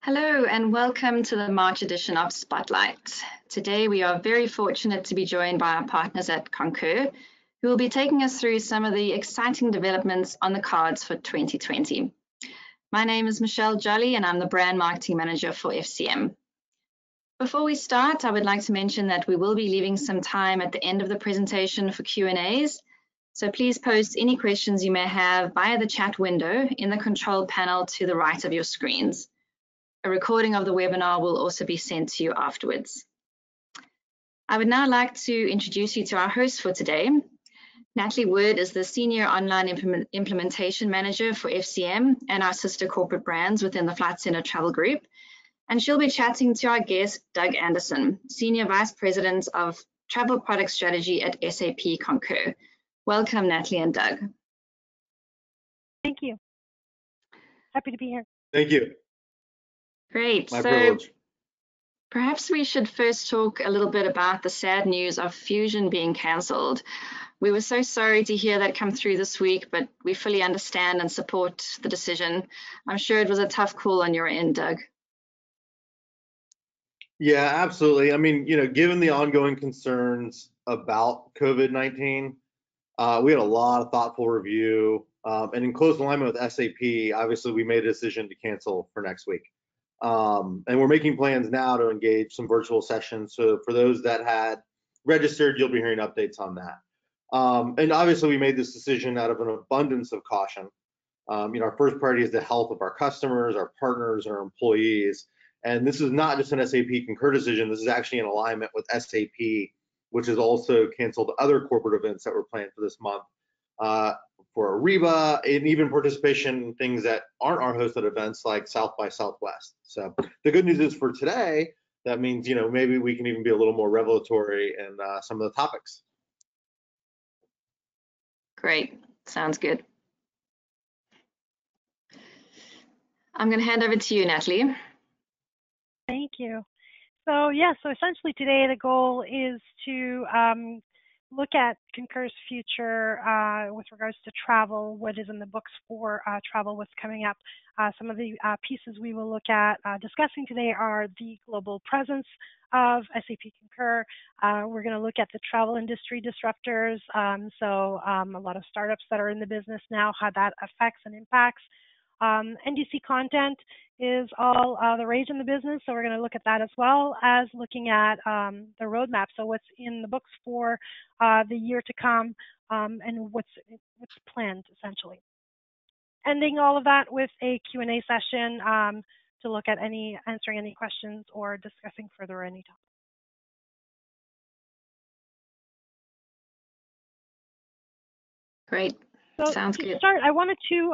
Hello and welcome to the March edition of Spotlight. Today we are very fortunate to be joined by our partners at Concur, who will be taking us through some of the exciting developments on the cards for 2020. My name is Michelle Jolly and I'm the Brand Marketing Manager for FCM. Before we start, I would like to mention that we will be leaving some time at the end of the presentation for Q&As, so please post any questions you may have via the chat window in the control panel to the right of your screens. A recording of the webinar will also be sent to you afterwards. I would now like to introduce you to our host for today. Natalie Wood is the Senior Online Implementation Manager for FCM and our sister corporate brands within the Flight Centre Travel Group. And she'll be chatting to our guest, Doug Anderson, Senior Vice President of Travel Product Strategy at SAP Concur. Welcome, Natalie and Doug. Thank you. Happy to be here. Thank you. Great. My privilege. Perhaps we should first talk a little bit about the sad news of Fusion being cancelled. We were so sorry to hear that come through this week, but we fully understand and support the decision. I'm sure it was a tough call on your end, Doug. Yeah, absolutely. I mean, given the ongoing concerns about COVID-19, we had a lot of thoughtful review, and in close alignment with SAP, obviously we made a decision to cancel for next week. And we're making plans now to engage some virtual sessions. So for those that had registered, you'll be hearing updates on that. And obviously we made this decision out of an abundance of caution. Our first priority is the health of our customers, our partners, and our employees. And this is not just an SAP Concur decision. This is actually in alignment with SAP, which has also canceled other corporate events that were planned for this month. For Ariba, and even participation in things that aren't our hosted events like South by Southwest. So the good news is for today, that means, maybe we can even be a little more revelatory in some of the topics. Great, sounds good. I'm going to hand over to you, Natalie. Thank you. So essentially today the goal is to look at Concur's future with regards to travel, what is in the books for travel, what's coming up. Some of the pieces we will look at discussing today are the global presence of SAP Concur. We're going to look at the travel industry disruptors, a lot of startups that are in the business now, how that affects and impacts. NDC content is all the rage in the business, so we're going to look at that as well as looking at the roadmap, so what's in the books for the year to come and what's planned, essentially. Ending all of that with a Q&A session to look at answering any questions or discussing further any topic. Great. So sounds good. Start, I wanted to,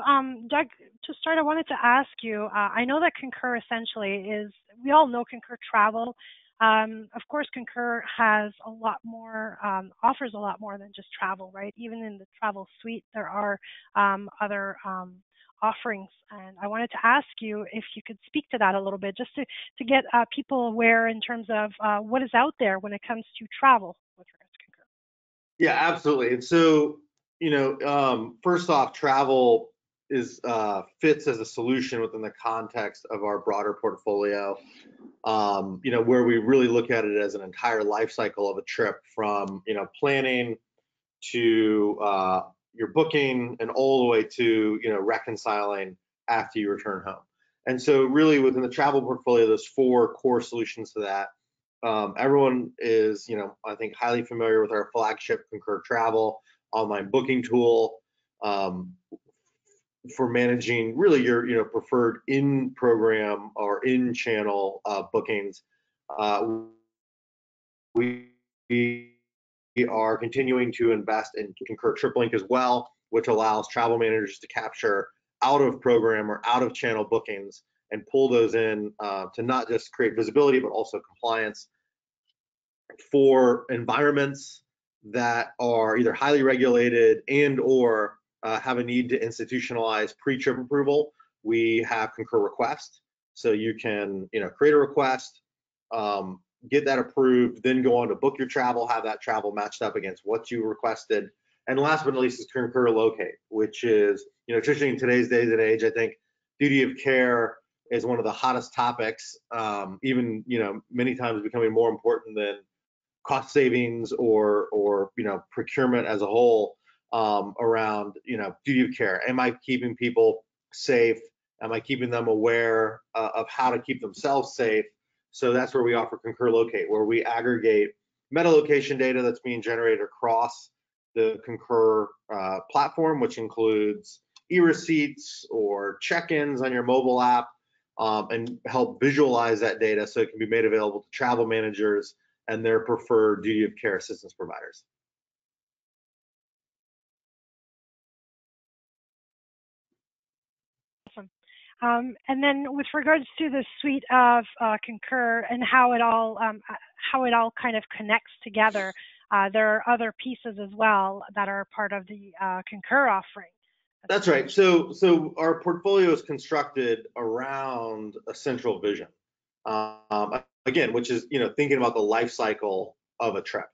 Doug, I wanted to ask you, I know that Concur essentially is, we all know Concur Travel. Of course, Concur has a lot more, offers a lot more than just travel, right? Even in the travel suite, there are other offerings. And I wanted to ask you if you could speak to that a little bit, just to get people aware in terms of what is out there when it comes to travel with regards to Concur. Yeah, absolutely. And so, first off, travel fits as a solution within the context of our broader portfolio, where we really look at it as an entire life cycle of a trip, from planning to your booking and all the way to reconciling after you return home. And so really within the travel portfolio, there's 4 core solutions to that. Everyone is, I think, highly familiar with our flagship Concur Travel online booking tool for managing really your preferred in-program or in-channel bookings. We are continuing to invest in Concur TripLink as well, which allows travel managers to capture out-of-program or out-of-channel bookings and pull those in to not just create visibility, but also compliance for environments that are either highly regulated and or have a need to institutionalize pre-trip approval. We have Concur Request, so you can create a request, get that approved, then go on to book your travel, have that travel matched up against what you requested. And last but not least is Concur Locate, which is, traditionally in today's days and age, I think duty of care is one of the hottest topics, even, many times becoming more important than cost savings or procurement as a whole, around, duty of care. Am I keeping people safe? Am I keeping them aware of how to keep themselves safe? So that's where we offer Concur Locate, where we aggregate meta location data that's being generated across the Concur platform, which includes e-receipts or check-ins on your mobile app, and help visualize that data so it can be made available to travel managers and their preferred duty of care assistance providers. Awesome. And then with regards to the suite of Concur and how it all kind of connects together, there are other pieces as well that are part of the Concur offering. That's right. So our portfolio is constructed around a central vision, again, which is thinking about the life cycle of a trip.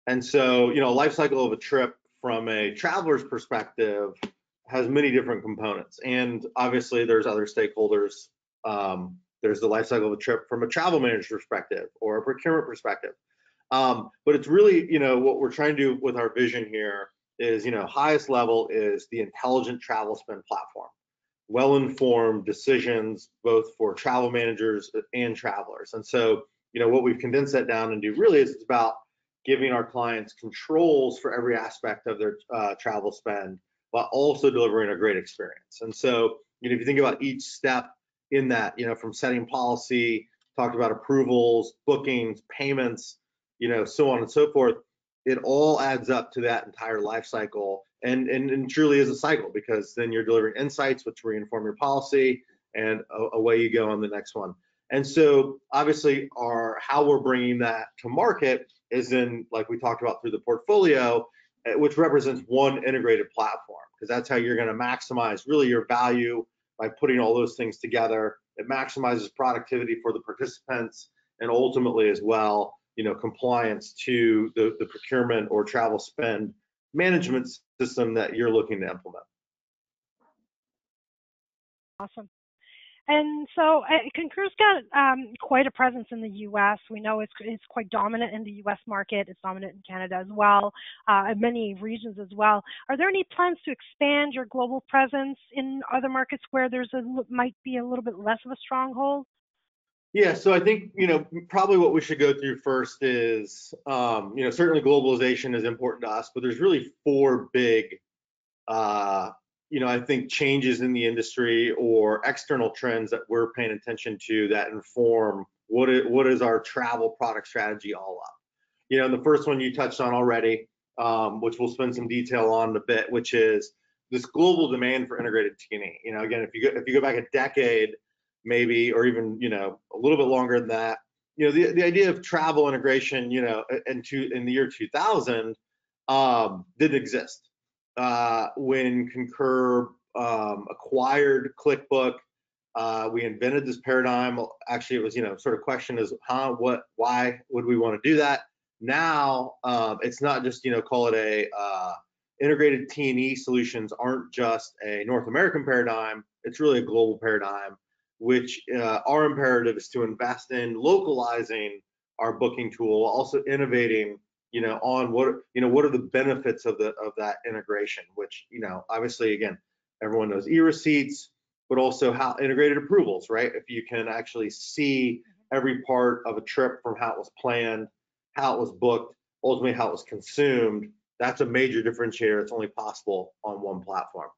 And so life cycle of a trip from a traveler's perspective has many different components, and obviously there's other stakeholders. There's the life cycle of a trip from a travel manager's perspective or a procurement perspective. But it's really, what we're trying to do with our vision here is, highest level is the intelligent travel spend platform, well-informed decisions both for travel managers and travelers. And so, what we've condensed that down into really is it's about giving our clients controls for every aspect of their travel spend, while also delivering a great experience. And so, if you think about each step in that, from setting policy, talked about approvals, bookings, payments, so on and so forth, it all adds up to that entire life cycle, and truly is a cycle, because then you're delivering insights which reinform your policy, and away you go on the next one. And so obviously how we're bringing that to market is in, like we talked about, through the portfolio, which represents one integrated platform, because that's how you're going to maximize really your value by putting all those things together. It maximizes productivity for the participants, and ultimately as well, compliance to the procurement or travel spend management system that you're looking to implement. Awesome. And so Concur's got quite a presence in the U.S. We know it's quite dominant in the U.S. market. It's dominant in Canada as well, and many regions as well. Are there any plans to expand your global presence in other markets where might be a little bit less of a stronghold? Yeah, so I think, probably what we should go through first is, certainly globalization is important to us, but there's really four big, I think, changes in the industry or external trends that we're paying attention to that inform what is our travel product strategy all up. And the first one you touched on already, which we'll spend some detail on in a bit, which is this global demand for integrated T&E. Again, if you go back a decade, maybe, or even a little bit longer than that, the idea of travel integration, in the year 2000, didn't exist. When Concur acquired QlikBook, we invented this paradigm. Actually, it was sort of question is why would we want to do that? Now it's not just call it a integrated T&E solutions aren't just a North American paradigm. It's really a global paradigm, which our imperative is to invest in localizing our booking tool, also innovating, on what are the benefits of that integration, which, obviously, again, everyone knows e-receipts, but also how integrated approvals, right? If you can actually see every part of a trip from how it was planned, how it was booked, ultimately how it was consumed, that's a major differentiator. It's only possible on one platform.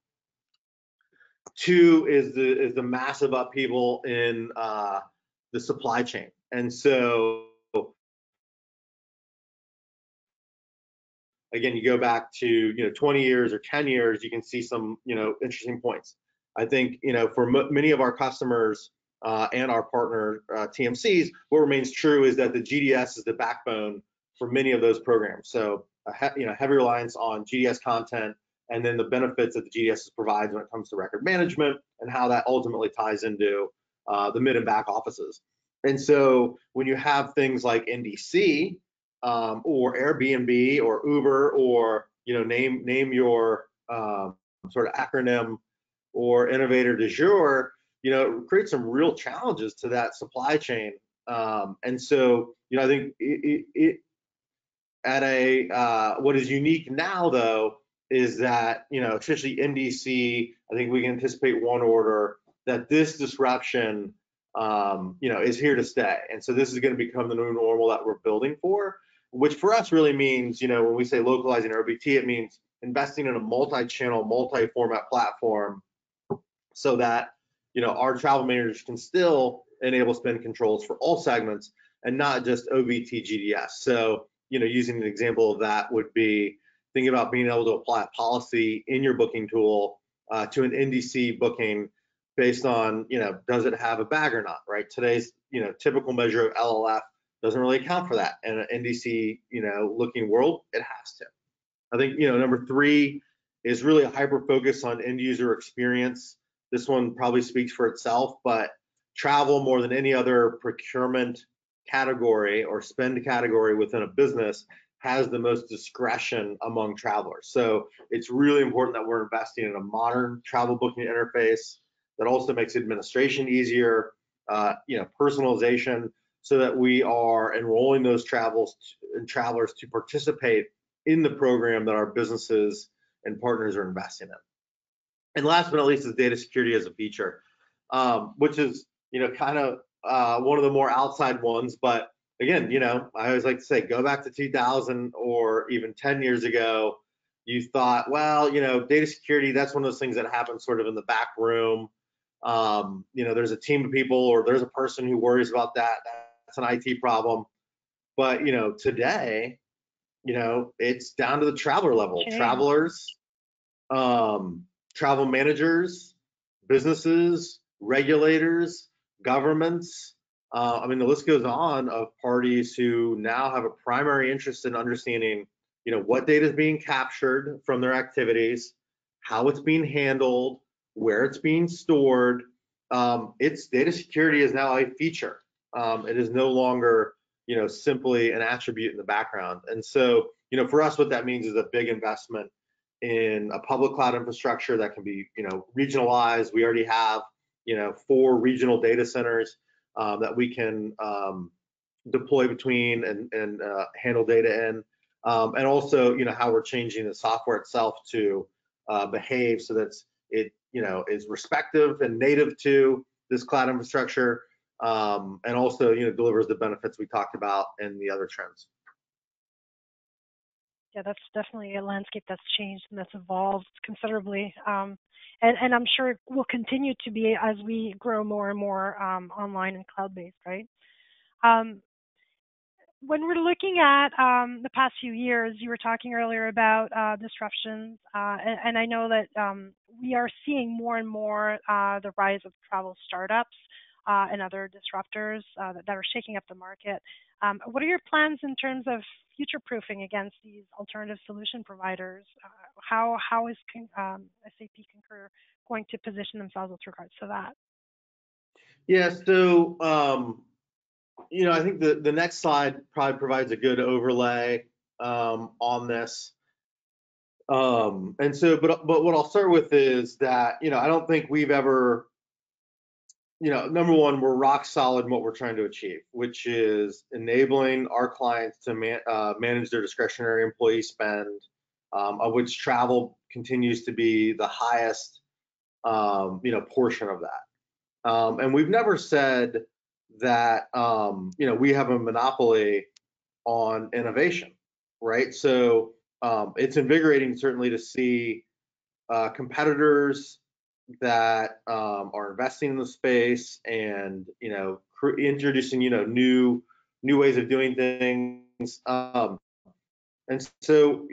Two is the massive upheaval in the supply chain. And so, again, you go back to 20 years or 10 years, you can see some interesting points. I think for many of our customers and our partner TMCs, what remains true is that the GDS is the backbone for many of those programs. So heavy reliance on GDS content, and then the benefits that the GDS provides when it comes to record management and how that ultimately ties into the mid and back offices. And so when you have things like NDC or Airbnb or Uber or name your sort of acronym or innovator du jour, it creates some real challenges to that supply chain. And so, I think it at what is unique now, though, is that, especially in DC, I think we can anticipate one order that this disruption, is here to stay. And so this is going to become the new normal that we're building for, which for us really means, when we say localizing OBT, it means investing in a multi-channel, multi-format platform so that, our travel managers can still enable spend controls for all segments and not just OBT GDS. So, using an example of that would be thinking about being able to apply a policy in your booking tool to an NDC booking based on, does it have a bag or not, right? Today's, typical measure of LLF doesn't really account for that. In an NDC, looking world, it has to. I think, number 3 is really a hyper focus on end user experience. This one probably speaks for itself, but travel more than any other procurement category or spend category within a business has the most discretion among travelers. So it's really important that we're investing in a modern travel booking interface that also makes administration easier, personalization, so that we are enrolling those travelers to participate in the program that our businesses and partners are investing in. And last but not least is data security as a feature, which is, kind of one of the more outside ones. But again, I always like to say, go back to 2000 or even 10 years ago, you thought, well, data security, that's one of those things that happens sort of in the back room. There's a team of people or there's a person who worries about that. That's an IT problem. But, today, it's down to the traveler level. Okay. Travelers, travel managers, businesses, regulators, governments. The list goes on of parties who now have a primary interest in understanding, what data is being captured from their activities, how it's being handled, where it's being stored. Its data security is now a feature. It is no longer, simply an attribute in the background. And so, for us, what that means is a big investment in a public cloud infrastructure that can be, regionalized. We already have, 4 regional data centers that we can deploy between and handle data in, and also, how we're changing the software itself to behave so that it, is respective and native to this cloud infrastructure, and also, delivers the benefits we talked about in the other trends. Yeah, that's definitely a landscape that's changed and that's evolved considerably. And I'm sure it will continue to be as we grow more and more online and cloud-based, right? When we're looking at the past few years, you were talking earlier about disruptions, and I know that we are seeing more and more the rise of travel startups and other disruptors that are shaking up the market. What are your plans in terms of future-proofing against these alternative solution providers? How is SAP Concur going to position themselves with regards to that? Yeah, so I think the next slide probably provides a good overlay on this. And so, but what I'll start with is that, I don't think we've ever, number one, we're rock solid in what we're trying to achieve, which is enabling our clients to manage their discretionary employee spend, of which travel continues to be the highest, portion of that. And we've never said that, we have a monopoly on innovation, right? So it's invigorating certainly to see competitors that are investing in the space and introducing new ways of doing things. And so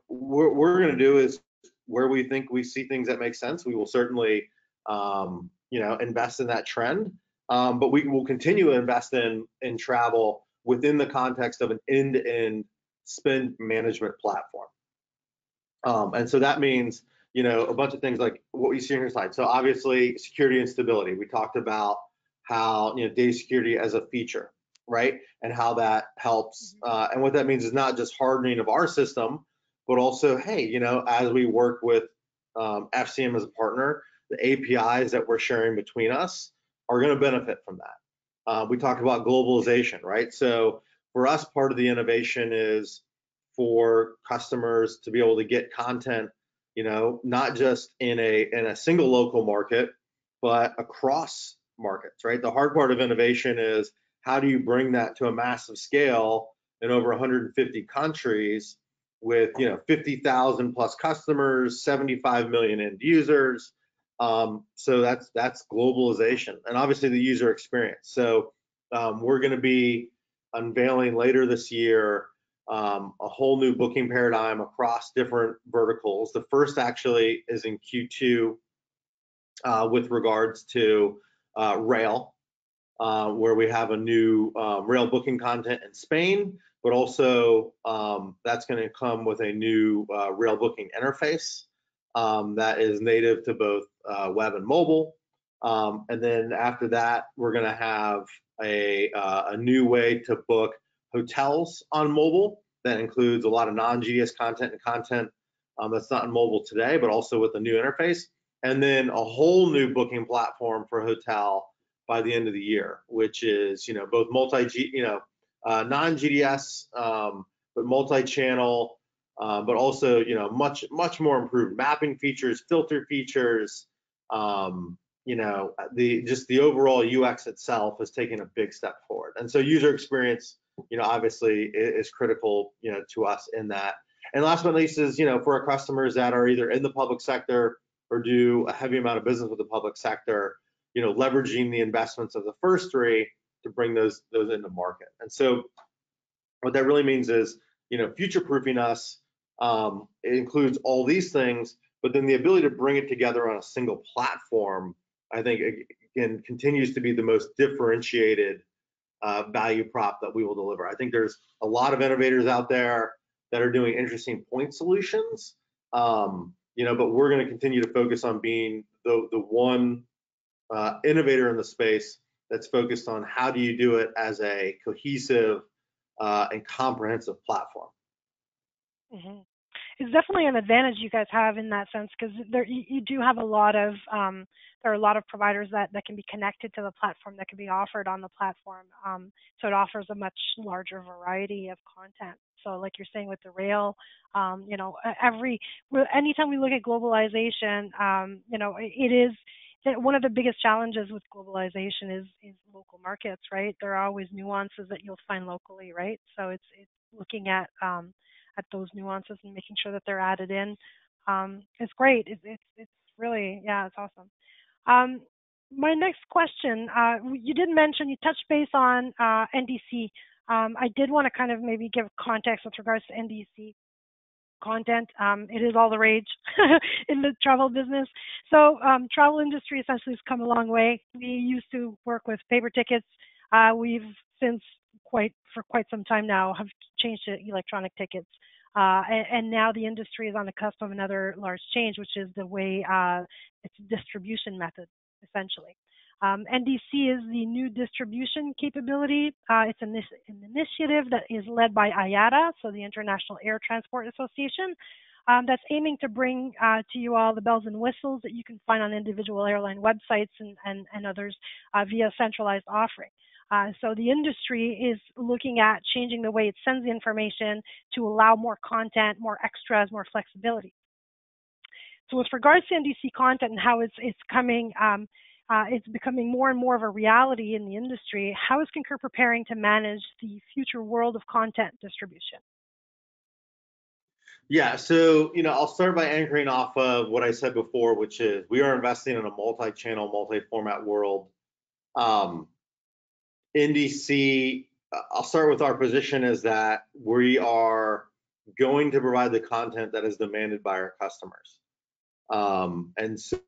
what we're going to do is where we think we see things that make sense, we will certainly invest in that trend. But we will continue to invest in travel within the context of an end-to-end spend management platform. And so that means a bunch of things like what you see on your slide. So obviously security and stability. We talked about how data security as a feature, right? And how that helps. And what that means is not just hardening of our system, but also, hey, as we work with FCM as a partner, the APIs that we're sharing between us are going to benefit from that. We talked about globalization, right? So for us, part of the innovation is for customers to be able to get content, not just in a single local market, but across markets, right? The hard part of innovation is how do you bring that to a massive scale in over 150 countries with 50,000 plus customers, 75 million end users. So that's globalization, and obviously the user experience. So we're going to be unveiling later this year a whole new booking paradigm across different verticals. The first actually is in Q2 with regards to rail, where we have a new rail booking content in Spain, but also that's going to come with a new rail booking interface that is native to both web and mobile. And then after that, we're going to have a new way to book hotels on mobile that includes a lot of non-GDS content and content that's not in mobile today, but also with a new interface. And then a whole new booking platform for hotel by the end of the year, which is both non-GDS, but multi-channel, but also much more improved mapping features, filter features. The overall UX itself has taken a big step forward, and so user experience, obviously is critical, to us in that. And last but not least is, for our customers that are either in the public sector or do a heavy amount of business with the public sector, leveraging the investments of the first three to bring those into market. And so what that really means is, future-proofing us. It includes all these things, but then the ability to bring it together on a single platform, I think, again, continues to be the most differentiated value prop that we will deliver. I think there's a lot of innovators out there that are doing interesting point solutions, but we're going to continue to focus on being the one innovator in the space that's focused on how do you do it as a cohesive and comprehensive platform. Mm-hmm. It's definitely an advantage you guys have in that sense, because you do have a lot of there are a lot of providers that can be connected to the platform, that can be offered on the platform. So it offers a much larger variety of content. So like you're saying with the rail, anytime we look at globalization, it is one of the biggest challenges with globalization is local markets, right? There are always nuances that you'll find locally, right? So it's looking at those nuances and making sure that they're added in. It's great. It's really, it's awesome. My next question, you did mention, you touched base on NDC. I did want to kind of maybe give context with regards to NDC content. It is all the rage in the travel business. So travel industry essentially has come a long way. We used to work with paper tickets. We've since for quite some time now have changed to electronic tickets. And now the industry is on the cusp of another large change, which is the way it's a distribution method, essentially. NDC is the new distribution capability. It's an initiative that is led by IATA, so the International Air Transport Association, that's aiming to bring to you all the bells and whistles that you can find on individual airline websites and others via centralized offering. So the industry is looking at changing the way it sends the information to allow more content, more extras, more flexibility. So with regards to NDC content and how it's coming, it's becoming more and more of a reality in the industry. How is Concur preparing to manage the future world of content distribution? Yeah, so I'll start by anchoring off of what I said before, which is we are investing in a multi-channel, multi-format world. NDC, I'll start with our position is that we are going to provide the content that is demanded by our customers. And so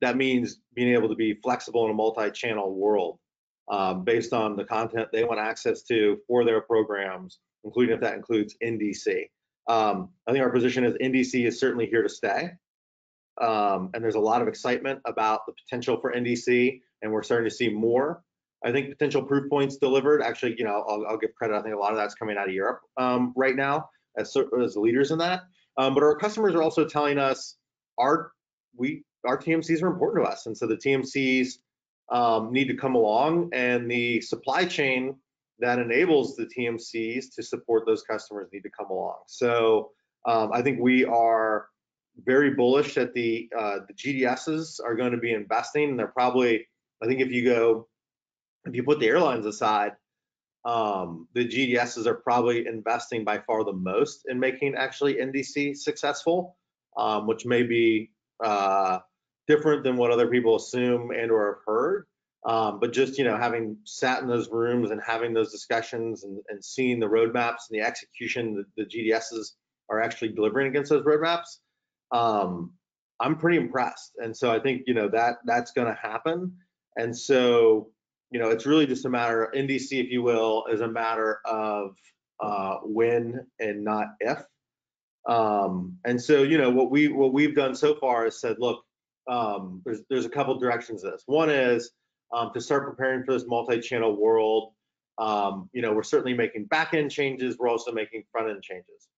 that means being able to be flexible in a multi-channel world based on the content they want access to for their programs, including if that includes NDC. I think our position is NDC is certainly here to stay. And there's a lot of excitement about the potential for NDC, and we're starting to see more. I think potential proof points delivered. Actually, I'll give credit. I think a lot of that's coming out of Europe right now as leaders in that. But our customers are also telling us our TMCs are important to us, and so the TMCs need to come along, and the supply chain that enables the TMCs to support those customers need to come along. So I think we are very bullish that the GDSs are going to be investing, and they're probably, I think if you put the airlines aside, the GDSs are probably investing by far the most in making actually NDC successful, which may be different than what other people assume and or have heard. But just, having sat in those rooms and having those discussions and seeing the roadmaps and the execution the GDSs are actually delivering against those roadmaps, I'm pretty impressed. And so I think, that's going to happen. And so, it's really just a matter of NDC, if you will, is a matter of when and not if. And so, what we've done so far is said, look, there's a couple directions to this. One is to start preparing for this multi-channel world. We're certainly making back-end changes. We're also making front-end changes.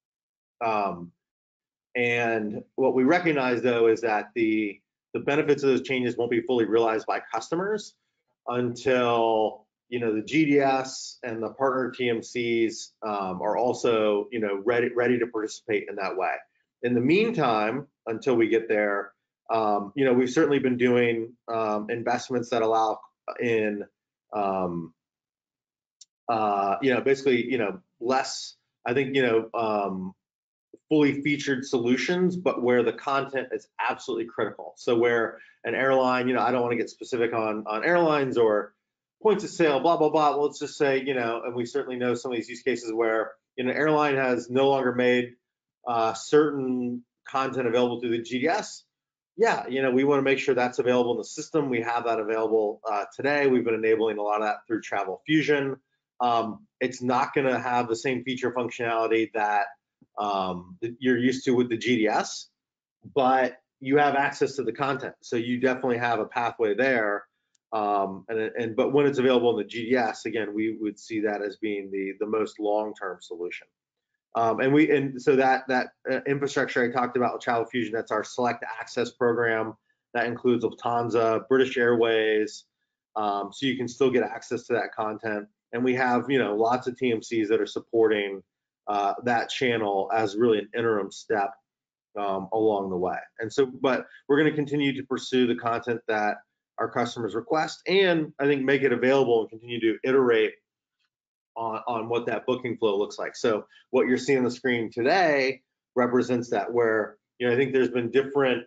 And what we recognize, though, is that the benefits of those changes won't be fully realized by customers until the GDS and the partner TMCs are also ready to participate in that way. In the meantime, until we get there, we've certainly been doing investments that allow in basically less, I think, fully featured solutions, but where the content is absolutely critical. So where an airline, I don't want to get specific on airlines or points of sale, blah, blah, blah. Well, let's just say, and we certainly know some of these use cases where, an airline has no longer made certain content available through the GDS. Yeah, we want to make sure that's available in the system. We have that available today. We've been enabling a lot of that through Travel Fusion. It's not going to have the same feature functionality that you're used to with the GDS, but you have access to the content, so you definitely have a pathway there. But when it's available in the GDS, again, we would see that as being the most long-term solution. And so that infrastructure I talked about with Travel Fusion, that's our Select Access program. That includes Lufthansa, British Airways, so you can still get access to that content. And we have lots of TMCs that are supporting that channel as really an interim step along the way. And so, but we're going to continue to pursue the content that our customers request, and I think make it available and continue to iterate on what that booking flow looks like. So what you're seeing on the screen today represents that, where I think there's been different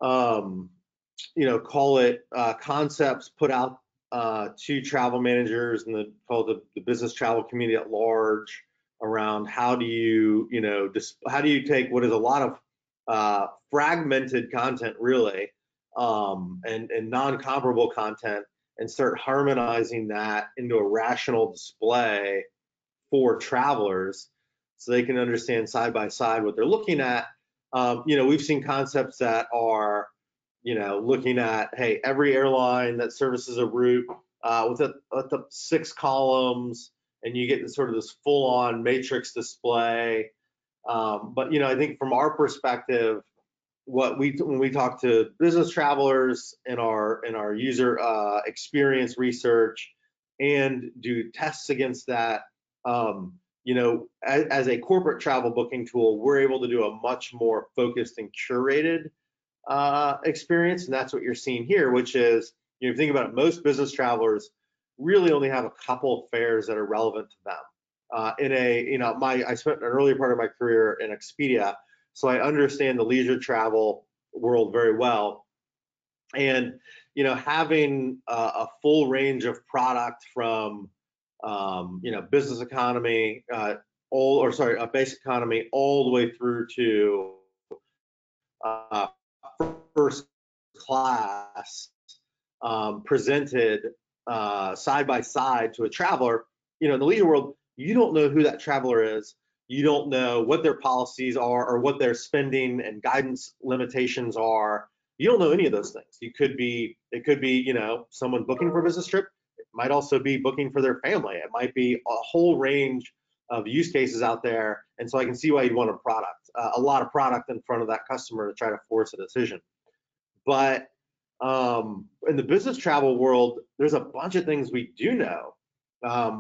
call it concepts put out to travel managers and the business travel community at large around how do you take what is a lot of fragmented content really and non-comparable content and start harmonizing that into a rational display for travelers so they can understand side by side what they're looking at. We've seen concepts that are looking at, hey, every airline that services a route with the 6 columns, and you get sort of this full-on matrix display. But I think from our perspective, when we talk to business travelers in our user experience research and do tests against that, as a corporate travel booking tool, we're able to do a much more focused and curated experience, and that's what you're seeing here, which is, if you think about it, most business travelers really only have a couple of fares that are relevant to them. I spent an early part of my career in Expedia, so I understand the leisure travel world very well. And having a full range of product from business economy, basic economy, all the way through to first class, presented side by side to a traveler. In the leisure world, you don't know who that traveler is. You don't know what their policies are or what their spending and guidance limitations are. You don't know any of those things. It could be someone booking for a business trip. It might also be booking for their family. It might be a whole range of use cases out there, and so I can see why you'd want a lot of product in front of that customer to try to force a decision. But in the business travel world, there's a bunch of things we do know.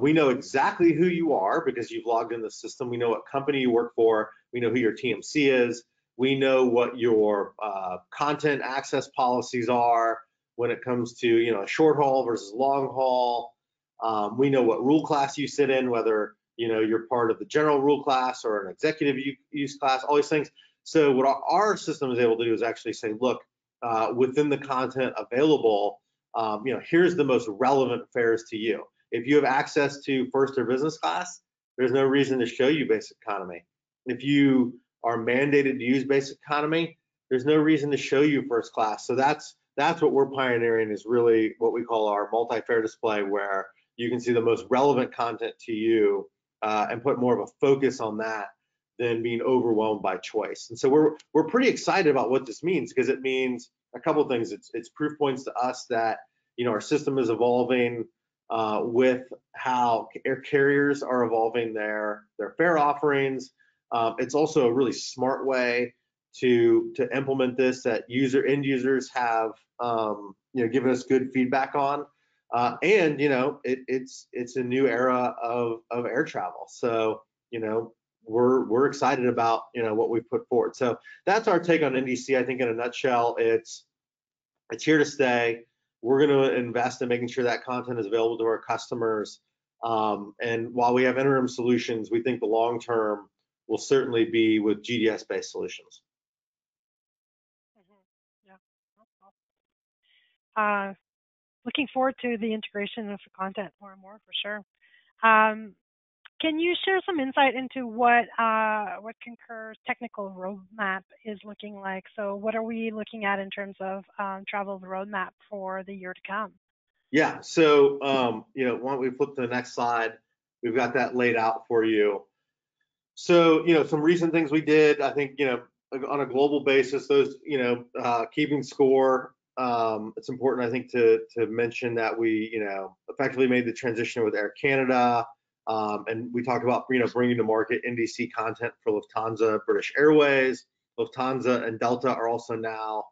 We know exactly who you are because you've logged in the system. We know what company you work for. We know who your TMC is. We know what your content access policies are when it comes to short haul versus long haul. We know what rule class you sit in, whether you're part of the general rule class or an executive use class, all these things. So what our system is able to do is actually say, look, within the content available, here's the most relevant fares to you. If you have access to first or business class, there's no reason to show you basic economy. If you are mandated to use basic economy, there's no reason to show you first class. So that's what we're pioneering, is really what we call our multi-fare display, where you can see the most relevant content to you and put more of a focus on that than being overwhelmed by choice. And so we're pretty excited about what this means, because it means a couple of things. It's proof points to us that our system is evolving with how air carriers are evolving their fare offerings. It's also a really smart way to implement this that end users have given us good feedback on. And it's a new era of air travel. So we're excited about what we've put forward. So that's our take on NDC. I think in a nutshell, it's here to stay. We're going to invest in making sure that content is available to our customers. And while we have interim solutions, we think the long term will certainly be with GDS-based solutions. Yeah. Looking forward to the integration of the content more and more, for sure. Can you share some insight into what Concur's technical roadmap is looking like? So what are we looking at in terms of travel roadmap for the year to come? Yeah, so why don't we flip to the next slide? We've got that laid out for you. So some recent things we did, I think on a global basis, those keeping score. It's important, I think, to mention that we effectively made the transition with Air Canada. And we talked about bringing to market NDC content for Lufthansa, British Airways. Lufthansa and Delta are also now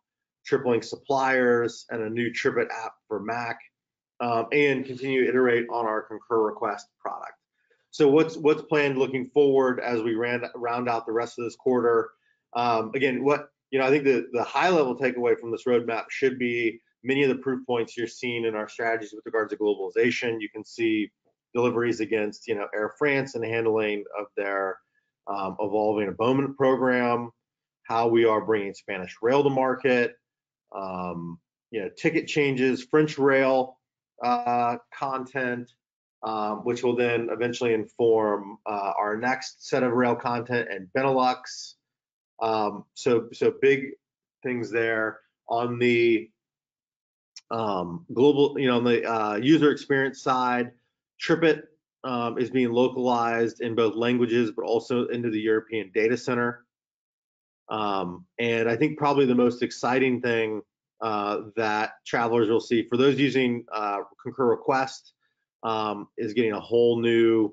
tripling suppliers, and a new TripIt app for Mac, and continue to iterate on our Concur request product. So what's planned looking forward as we round out the rest of this quarter? Again, I think the high level takeaway from this roadmap should be many of the proof points you're seeing in our strategies with regards to globalization. You can see deliveries against Air France and handling of their evolving abonnement program, how we are bringing Spanish rail to market, ticket changes, French rail content, which will then eventually inform our next set of rail content and Benelux. So big things there. On the global, on the user experience side, TripIt is being localized in both languages, but also into the European data center. And I think probably the most exciting thing that travelers will see, for those using Concur Request, is getting a whole new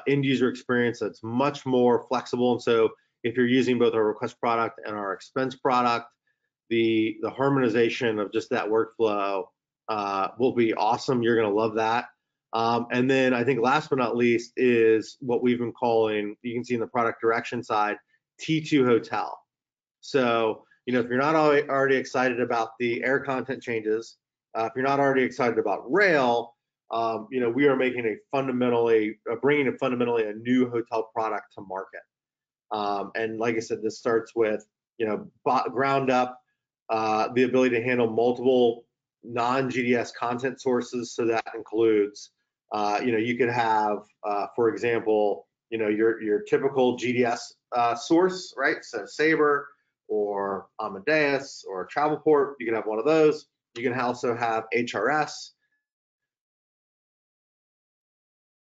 end user experience that's much more flexible. And so if you're using both our request product and our expense product, the harmonization of just that workflow will be awesome. You're going to love that. And then I think last but not least is what we've been calling, you can see in the product direction side, T2 Hotel. So, if you're not already excited about the air content changes, if you're not already excited about rail, we are making bringing fundamentally a new hotel product to market. And like I said, this starts with, ground up, the ability to handle multiple non-GDS content sources. So that includes, you could have, for example, your typical GDS source, right? So Sabre or Amadeus or Travelport, you can have one of those. You can also have HRS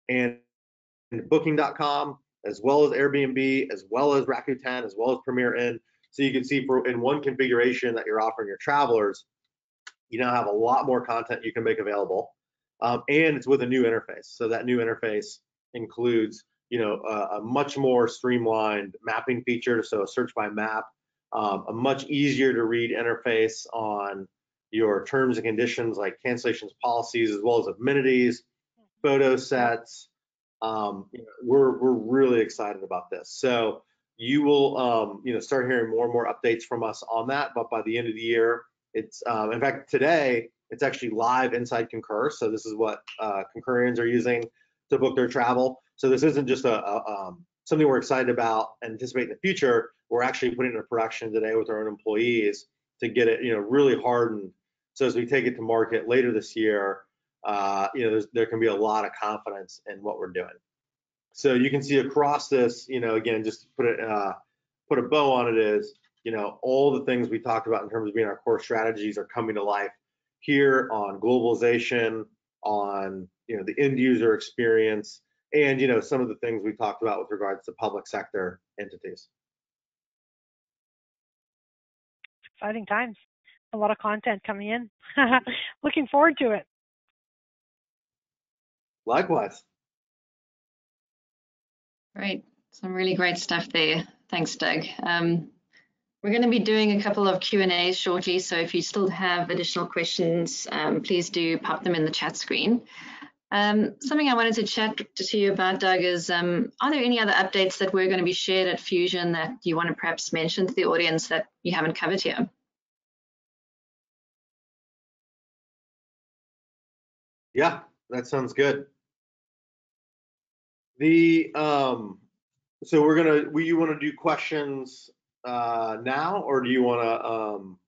and Booking.com, as well as Airbnb, as well as Rakuten, as well as Premier Inn. So you can see in one configuration that you're offering your travelers, you now have a lot more content you can make available. And it's with a new interface. So that new interface includes a much more streamlined mapping feature, so a search by map, a much easier to read interface on your terms and conditions like cancellations policies, as well as amenities, photo sets. We're really excited about this. So you will start hearing more and more updates from us on that. But by the end of the year, it's in fact today it's actually live inside Concur. So this is what Concurians are using to book their travel. So this isn't just something we're excited about and anticipate in the future. We're actually putting it into production today with our own employees to get it really hardened. So as we take it to market later this year, there can be a lot of confidence in what we're doing. So you can see across this, again, just to put a bow on it is, all the things we talked about in terms of being our core strategies are coming to life here on globalization, on the end user experience, and some of the things we talked about with regards to public sector entities. Exciting times. A lot of content coming in. Looking forward to it. Likewise. Great. Some really great stuff there. Thanks, Doug. We're going to be doing a couple of Q&As shortly, so if you still have additional questions, please do pop them in the chat screen. Something I wanted to chat to you about, Doug, is are there any other updates that we're going to be shared at Fusion that you want to perhaps mention to the audience that you haven't covered here? Yeah, that sounds good. So you want to do questions now, or do you want to?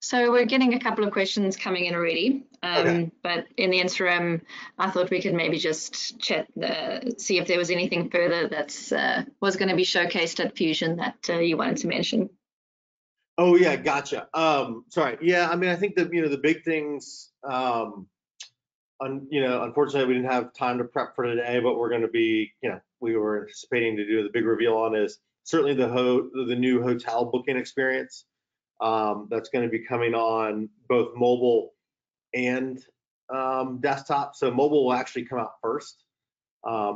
So we're getting a couple of questions coming in already, Okay. But in the interim, I thought we could maybe just chat, see if there was anything further that's was going to be showcased at Fusion that you wanted to mention. Oh yeah, gotcha. Sorry. Yeah, I mean, I think that the big things. Unfortunately, we didn't have time to prep for today, but we're going to be, we were anticipating to do the big reveal on is certainly the new hotel booking experience. That's going to be coming on both mobile and desktop. So mobile will actually come out first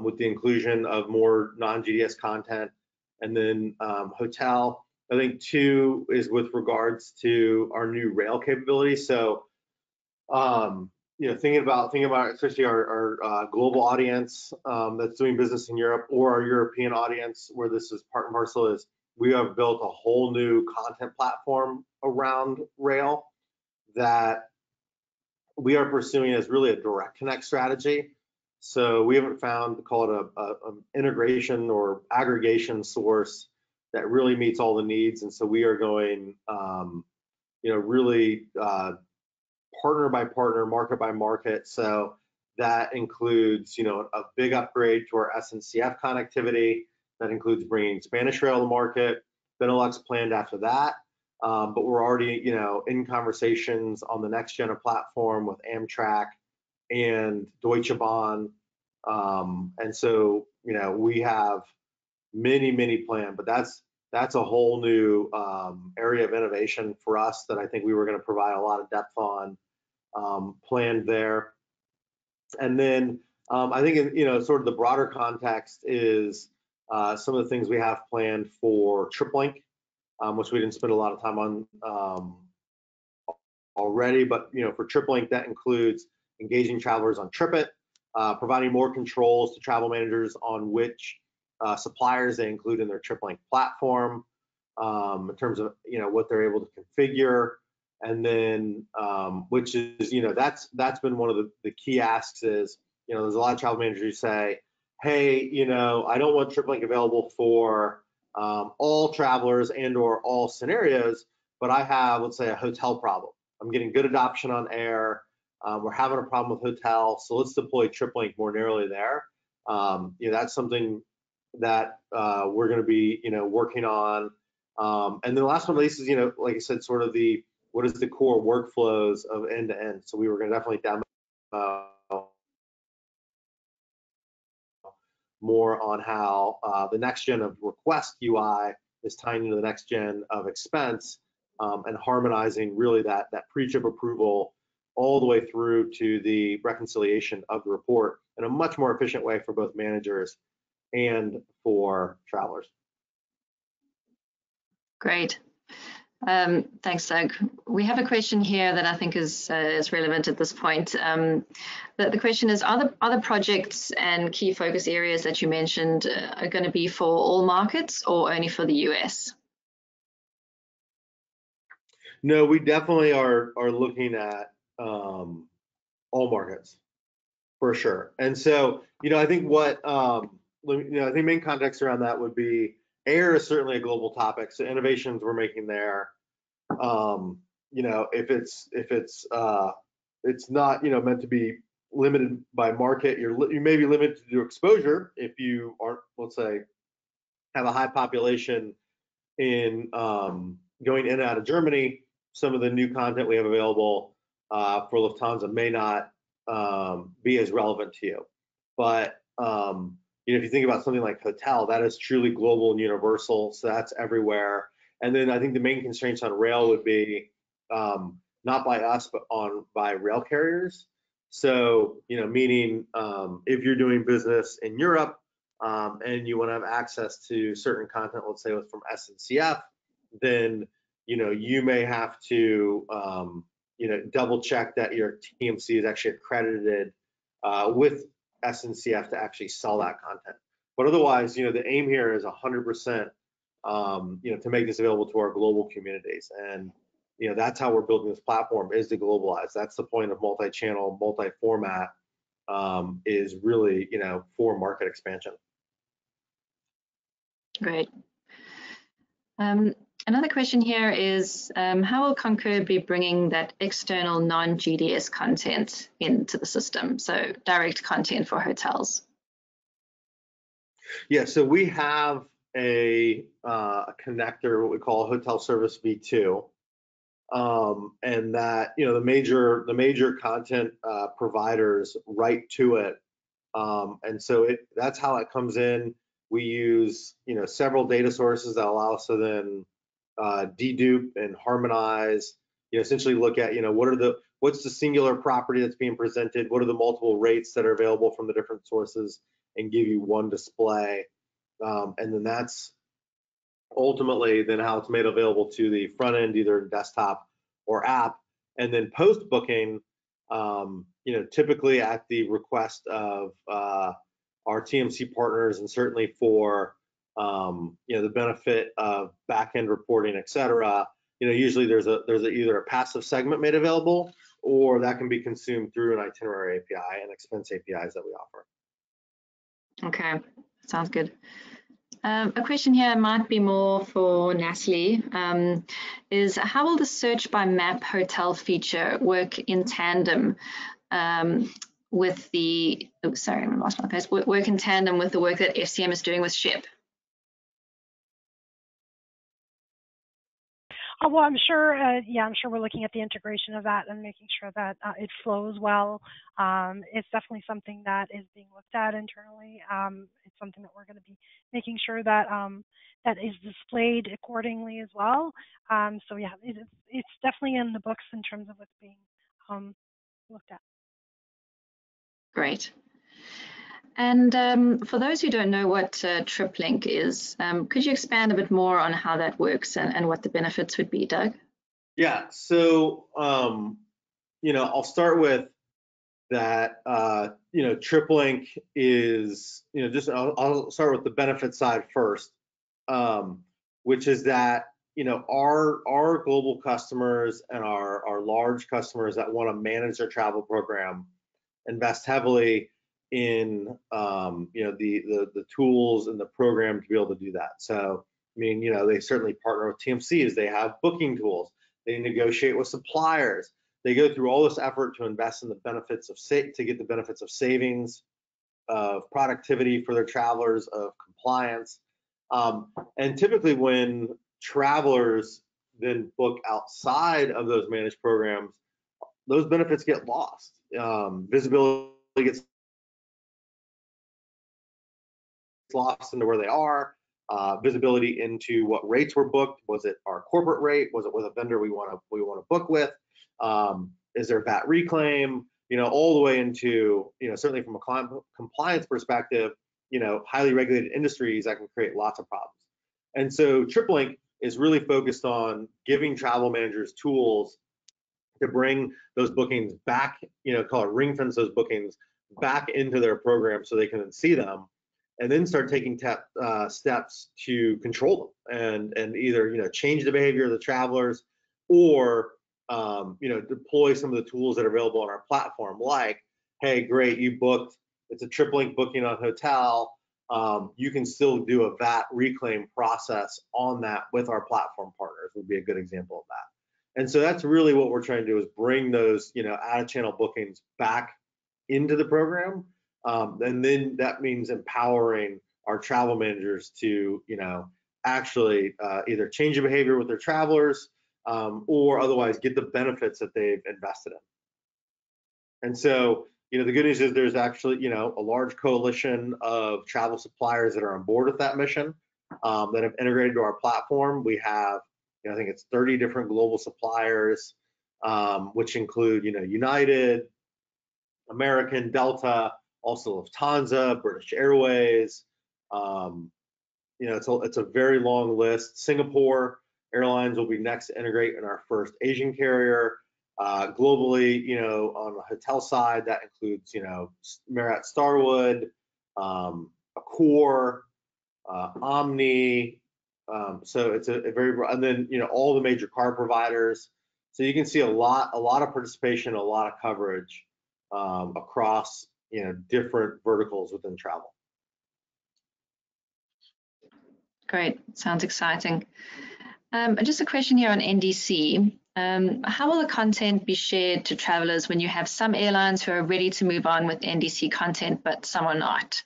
with the inclusion of more non-GDS content, and then hotel. I think 2 is with regards to our new rail capability. So thinking about especially our global audience that's doing business in Europe, or our European audience, where this is part and parcel, is we have built a whole new content platform around rail that we are pursuing as really a direct connect strategy. So we haven't found, call it an integration or aggregation source that really meets all the needs. And so we are going, really partner by partner, market by market. So that includes, a big upgrade to our SNCF connectivity. That includes bringing Spanish rail to market. Benelux planned after that. But we're already, in conversations on the next gen of platform with Amtrak and Deutsche Bahn. And so, we have many planned, but that's a whole new area of innovation for us that I think we were going to provide a lot of depth on, planned there. And then I think, sort of the broader context is some of the things we have planned for TripLink, which we didn't spend a lot of time on already, but for TripLink, that includes engaging travelers on TripIt, providing more controls to travel managers on which suppliers they include in their TripLink platform, in terms of what they're able to configure, and then which is that's been one of the key asks is there's a lot of travel managers who say, hey, I don't want TripLink available for all travelers and or all scenarios, but I have, let's say, a hotel problem. I'm getting good adoption on air. We're having a problem with hotel, so let's deploy TripLink more narrowly there. That's something that we're going to be, working on. And then the last one, at least, is, like I said, sort of what is the core workflows of end to end. So we were going to definitely demo more on how the next gen of request UI is tying into the next gen of expense, and harmonizing really that pre-trip approval all the way through to the reconciliation of the report. in a much more efficient way for both managers and for travelers. Great. Thanks, Doug. We have a question here that I think is relevant at this point. The question is, are the projects and key focus areas that you mentioned are going to be for all markets or only for the US? No, we definitely are looking at all markets for sure. And so, I think what I think main context around that would be air is certainly a global topic. So innovations we're making there. It's not meant to be limited by market. You may be limited to exposure if you aren't, let's say, have a high population in going in and out of Germany. Some of the new content we have available for Lufthansa may not be as relevant to you. But if you think about something like hotel, that is truly global and universal. So that's everywhere. And then I think the main constraints on rail would be not by us, but by rail carriers. So, meaning if you're doing business in Europe and you want to have access to certain content, let's say it was from SNCF, then, you may have to, double check that your TMC is actually accredited with SNCF to actually sell that content. But otherwise, the aim here is 100%, to make this available to our global communities. And, that's how we're building this platform, is to globalize. That's the point of multi-channel, multi-format, is really, for market expansion. Great. Another question here is, how will Concur be bringing that external non-GDS content into the system? So direct content for hotels. Yeah, so we have a connector, what we call a hotel service v2, and that the major content providers write to it, and so that's how it comes in. We use several data sources that allow us to then dedupe and harmonize. Essentially look at what's the singular property that's being presented, what are the multiple rates that are available from the different sources, and give you one display. And then that's ultimately then how it's made available to the front end, either desktop or app. And then post booking, typically at the request of our TMC partners, and certainly for the benefit of back-end reporting, et cetera, usually there's either a passive segment made available, or that can be consumed through an itinerary API and expense APIs that we offer. Okay, sounds good. A question here might be more for Natalie, is how will the search by map hotel feature work in tandem with the, I lost my place, work in tandem with the work that FCM is doing with SHIP? Well, I'm sure we're looking at the integration of that and making sure that it flows well. It's definitely something that is being looked at internally. It's something that we're going to be making sure that that is displayed accordingly as well. So yeah, it's definitely in the books in terms of what's being looked at. Great. And for those who don't know what TripLink is, could you expand a bit more on how that works and what the benefits would be, Doug? Yeah, so, I'll start with that, TripLink is, I'll start with the benefit side first, which is that, our global customers and our large customers that want to manage their travel program invest heavily in the tools and the program to be able to do that. So they certainly partner with TMCs. They have booking tools. They negotiate with suppliers. They go through all this effort to invest in the benefits of to get the benefits of savings, of productivity for their travelers, of compliance. And typically when travelers then book outside of those managed programs, those benefits get lost. Visibility gets lost into where they are, visibility into what rates were booked. Was it our corporate rate? Was it with a vendor we want to book with? Is there VAT reclaim? all the way into, certainly from a compliance perspective, highly regulated industries that can create lots of problems. And so TripLink is really focused on giving travel managers tools to bring those bookings back, call it ring fence those bookings back into their program so they can see them, and then start taking steps to control them and either change the behavior of the travelers, or deploy some of the tools that are available on our platform, like, hey, great, you booked, it's a TripLink booking on hotel, you can still do a VAT reclaim process on that with our platform partners, would be a good example of that. And so that's really what we're trying to do, is bring those out of channel bookings back into the program, and then that means empowering our travel managers to actually either change the behavior with their travelers, or otherwise get the benefits that they've invested in. And so the good news is there's actually a large coalition of travel suppliers that are on board with that mission, that have integrated to our platform. We have I think it's 30 different global suppliers, which include United, American, Delta, also Lufthansa, British Airways. It's a very long list. Singapore Airlines will be next to integrate in our first Asian carrier. Globally, on the hotel side, that includes Marriott Starwood, Accor, Omni. So it's a very, and then all the major car providers. So you can see a lot of participation, a lot of coverage across different verticals within travel. Great, sounds exciting. Just a question here on NDC. How will the content be shared to travelers when you have some airlines who are ready to move on with NDC content, but some are not?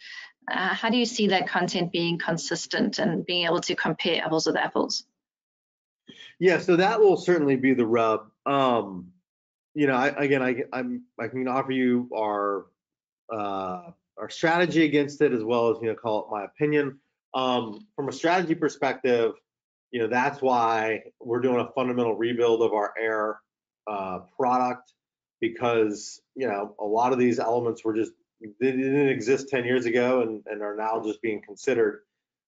How do you see that content being consistent and being able to compare apples with apples? Yeah, so that will certainly be the rub. I can offer you our strategy against it, as well as call it my opinion. From a strategy perspective, that's why we're doing a fundamental rebuild of our air product, because a lot of these elements they didn't exist 10 years ago and are now just being considered.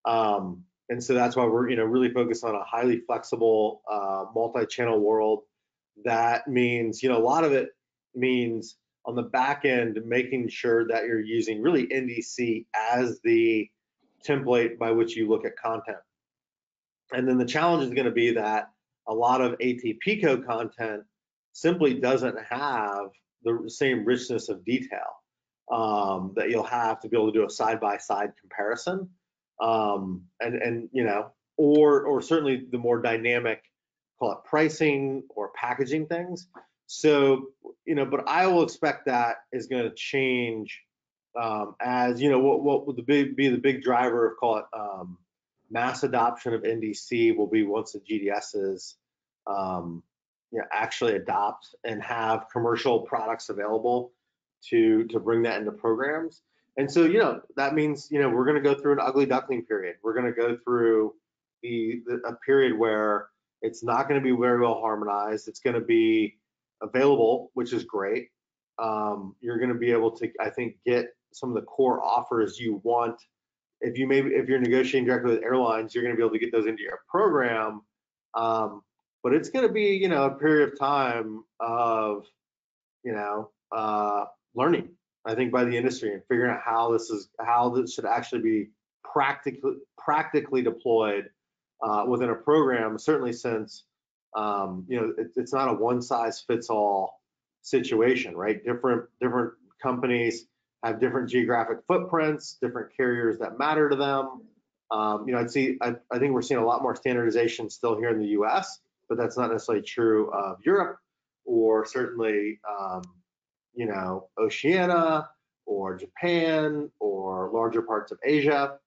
And so that's why we're really focused on a highly flexible multi-channel world. That means a lot of it means on the back end making sure that you're using really NDC as the template by which you look at content. And then the challenge is going to be that a lot of ATP code content simply doesn't have the same richness of detail that you'll have to be able to do a side-by-side comparison, or certainly the more dynamic, call it pricing or packaging things. So but I will expect that is going to change as what would be the big driver of, call it, mass adoption of NDC will be once the GDSs actually adopt and have commercial products available to bring that into programs. And so that means we're going to go through an ugly duckling period. We're going to go through a period where it's not going to be very well harmonized. It's going to be available, which is great. You're going to be able to, I think, get some of the core offers you want. If you're negotiating directly with airlines, you're going to be able to get those into your program. But it's going to be a period of time of learning, I think, by the industry, and figuring out how this should actually be practically deployed within a program. Certainly, since it's not a one-size-fits-all situation, right? Different companies have different geographic footprints, different carriers that matter to them. I think we're seeing a lot more standardization still here in the U.S., but that's not necessarily true of Europe, or certainly Oceania or Japan or larger parts of Asia.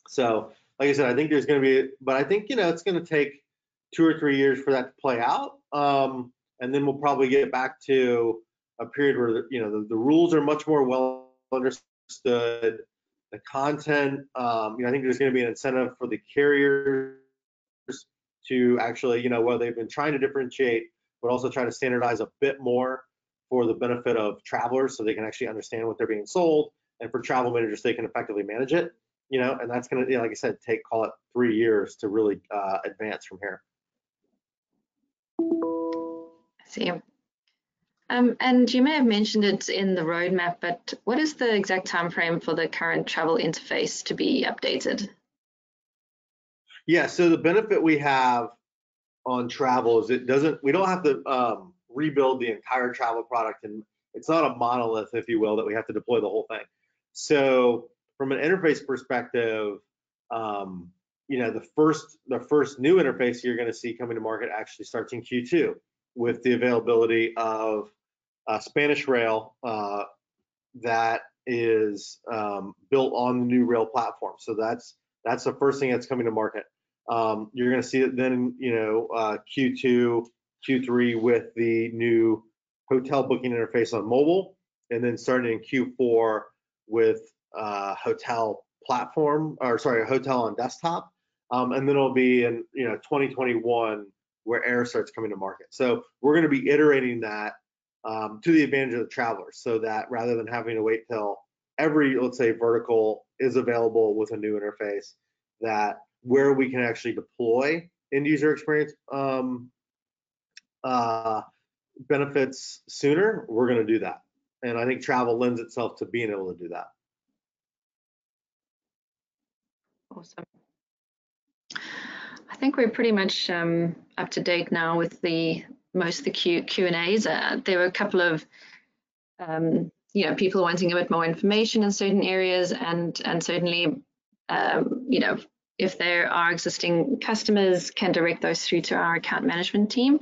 So, like I said, I think there's going to be, but I think it's going to take 2 or 3 years for that to play out, and then we'll probably get back to a period where the rules are much more well understood. The content, I think there's going to be an incentive for the carriers to actually, while they've been trying to differentiate, but also try to standardize a bit more for the benefit of travelers so they can actually understand what they're being sold, and for travel managers, they can effectively manage it, and that's going to, like I said, call it 3 years to really advance from here. I see. And you may have mentioned it in the roadmap, but what is the exact time frame for the current travel interface to be updated? Yeah, so the benefit we have on travel is we don't have to rebuild the entire travel product, and it's not a monolith, if you will, that we have to deploy the whole thing. So from an interface perspective, the first new interface you're going to see coming to market actually starts in Q2 with the availability of Spanish Rail that is built on the new Rail platform. So that's the first thing that's coming to market. You're going to see it then, Q2, Q3 with the new hotel booking interface on mobile, and then starting in Q4 with hotel platform, or sorry, hotel on desktop, and then it'll be in 2021 where air starts coming to market. So we're going to be iterating that to the advantage of the traveler, so that rather than having to wait till every, let's say, vertical is available with a new interface, that where we can actually deploy end user experience benefits sooner, we're going to do that. And I think travel lends itself to being able to do that. Awesome. I think we're pretty much up to date now with most of the Q&As. There were a couple of people wanting a bit more information in certain areas, and certainly if there are existing customers, can direct those through to our account management team.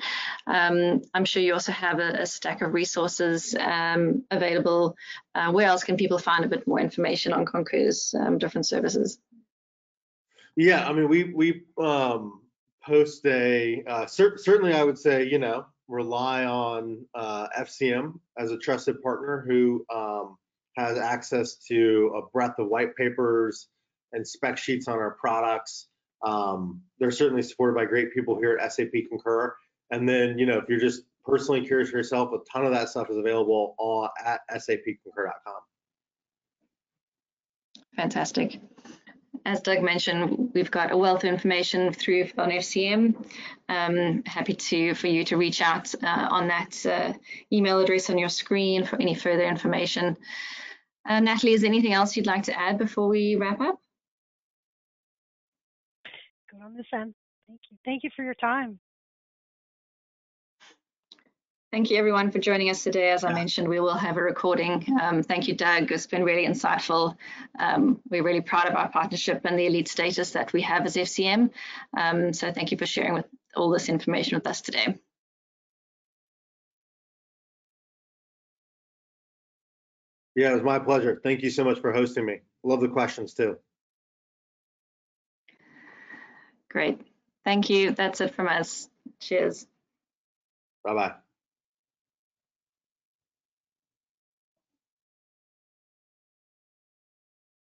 I'm sure you also have a stack of resources available. Where else can people find a bit more information on Concur's different services? Yeah, I mean, we post certainly I would say, rely on FCM as a trusted partner who has access to a breadth of white papers and spec sheets on our products. They're certainly supported by great people here at SAP Concur. And then, if you're just personally curious for yourself, a ton of that stuff is available at sapconcur.com. Fantastic. As Doug mentioned, we've got a wealth of information through on FCM. Happy for you to reach out on that email address on your screen for any further information. Natalie, is there anything else you'd like to add before we wrap up? Good on this end. Thank you. Thank you for your time. Thank you, everyone, for joining us today. As I mentioned, we will have a recording. Thank you, Doug. It's been really insightful. We're really proud of our partnership and the elite status that we have as FCM. So thank you for sharing all this information with us today. Yeah, it was my pleasure. Thank you so much for hosting me. Love the questions too. Great. Thank you. That's it from us. Cheers. Bye-bye.